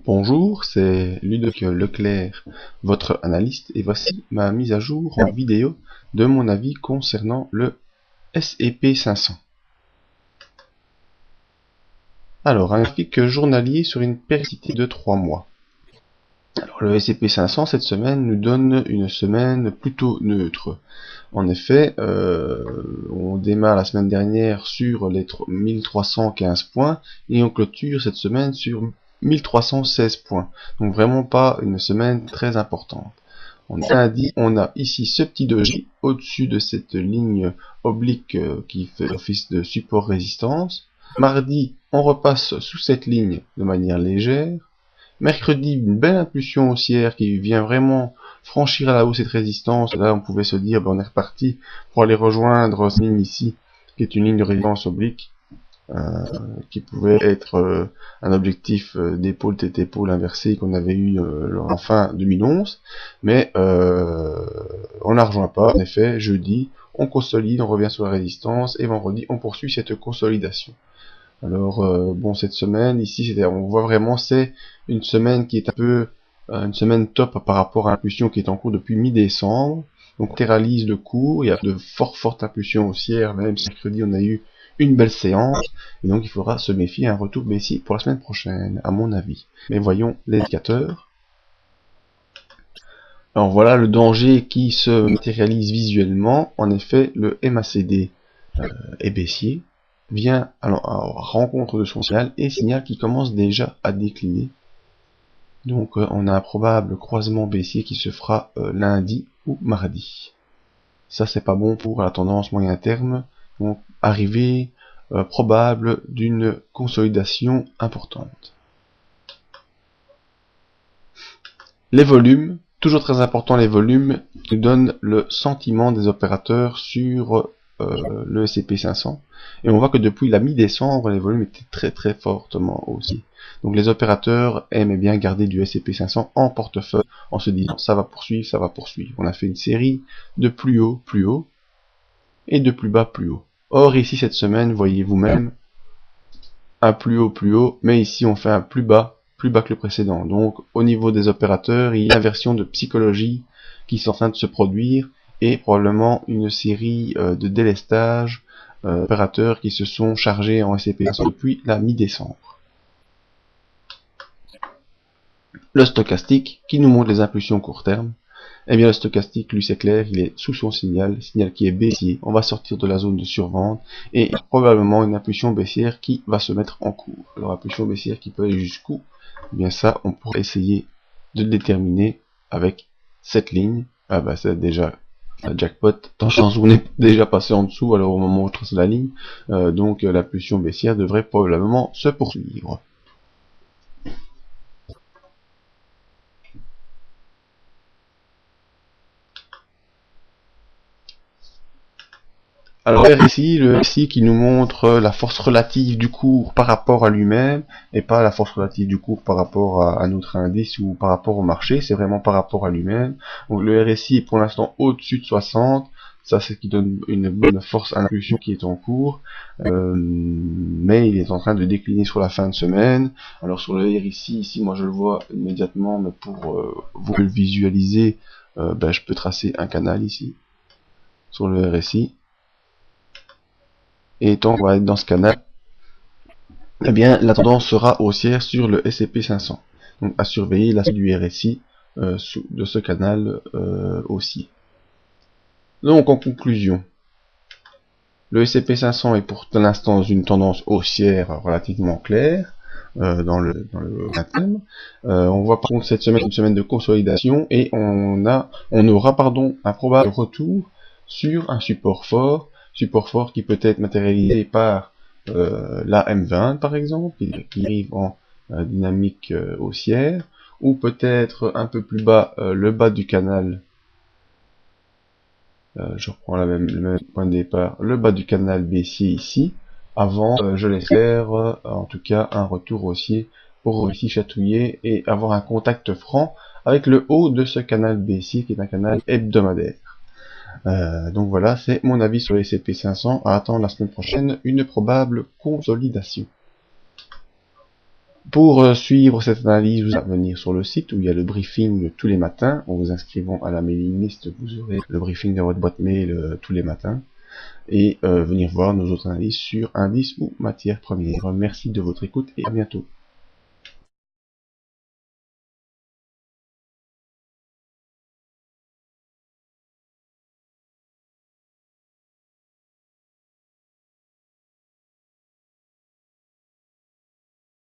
Bonjour, c'est Ludovic Leclerc, votre analyste, et voici ma mise à jour en vidéo de mon avis concernant le S&P 500. Alors, un graphique journalier sur une périodicité de 3 mois. Alors, le S&P 500 cette semaine nous donne une semaine plutôt neutre. En effet, on démarre la semaine dernière sur les 1315 points et on clôture cette semaine sur 1316 points. Donc vraiment pas une semaine très importante. On a ici ce petit doji au-dessus de cette ligne oblique qui fait office de support résistance. Mardi, on repasse sous cette ligne de manière légère. Mercredi, une belle impulsion haussière qui vient vraiment franchir à la hausse cette résistance. Là, on pouvait se dire, on est reparti pour aller rejoindre cette ligne ici, qui est une ligne de résistance oblique, qui pouvait être un objectif d'épaule tête épaule inversé qu'on avait eu en fin 2011. Mais on la rejoint pas. En effet, jeudi, on consolide, on revient sur la résistance, et vendredi, on poursuit cette consolidation. Alors bon, cette semaine ici, on voit vraiment c'est une semaine qui est un peu une semaine top par rapport à l'impulsion qui est en cours depuis mi-décembre. Donc on latéralise le cours, il y a de fortes impulsions haussières, même si mercredi on a eu une belle séance, et donc il faudra se méfier à un retour baissier pour la semaine prochaine, à mon avis. Mais voyons les indicateurs. Alors voilà le danger qui se matérialise visuellement. En effet, le MACD est baissier, vient à la rencontre de son signal, et signal qui commence déjà à décliner. Donc on a un probable croisement baissier qui se fera lundi ou mardi. Ça c'est pas bon pour la tendance moyen terme. Donc arrivée probable d'une consolidation importante. Les volumes, toujours très important, les volumes qui donnent le sentiment des opérateurs sur le S&P 500, et on voit que depuis la mi-décembre les volumes étaient très fortement haussiers. Donc les opérateurs aimaient bien garder du S&P 500 en portefeuille en se disant ça va poursuivre, ça va poursuivre. On a fait une série de plus haut et de plus bas plus haut. Or ici cette semaine, voyez vous-même, un plus haut, mais ici on fait un plus bas que le précédent. Donc au niveau des opérateurs, il y a une inversion de psychologie qui est en train de se produire, et probablement une série de délestages opérateurs qui se sont chargés en S&P depuis la mi-décembre. Le stochastique qui nous montre les impulsions court terme. Eh bien le stochastique, lui c'est clair, il est sous son signal qui est baissier. On va sortir de la zone de survente et il y a probablement une impulsion baissière qui va se mettre en cours. Alors impulsion baissière qui peut aller jusqu'où? Eh bien ça, on pourrait essayer de le déterminer avec cette ligne. Ah bah c'est déjà un jackpot, dans le sens où on est déjà passé en dessous, alors au moment où je trace la ligne, donc l'impulsion baissière devrait probablement se poursuivre. Alors le RSI qui nous montre la force relative du cours par rapport à lui-même, et pas la force relative du cours par rapport à notre indice ou par rapport au marché, c'est vraiment par rapport à lui-même. Donc le RSI est pour l'instant au-dessus de 60, ça c'est ce qui donne une bonne force à l'impulsion qui est en cours, mais il est en train de décliner sur la fin de semaine. Alors sur le RSI, ici moi je le vois immédiatement, mais pour vous le visualiser, je peux tracer un canal ici, sur le RSI. Et tant qu'on va être dans ce canal, eh bien la tendance sera haussière sur le S&P 500. Donc à surveiller la suite du RSI de ce canal haussier. Donc en conclusion, le S&P 500 est pour l'instant dans une tendance haussière relativement claire dans le terme. On voit par contre cette semaine une semaine de consolidation, et on aura un probable retour sur un support fort qui peut être matérialisé par la M20 par exemple, qui arrive en dynamique haussière, ou peut-être un peu plus bas le bas du canal, je reprends le même point de départ, le bas du canal baissier ici, avant, je l'espère, en tout cas un retour haussier pour ici chatouiller et avoir un contact franc avec le haut de ce canal baissier qui est un canal hebdomadaire. Donc voilà, c'est mon avis sur les S&P 500, à attendre la semaine prochaine une probable consolidation. Pour suivre cette analyse, vous allez venir sur le site où il y a le briefing tous les matins. En vous inscrivant à la mailing list, vous aurez le briefing dans votre boîte mail tous les matins. Et venir voir nos autres analyses sur indices ou matières premières. Merci de votre écoute et à bientôt.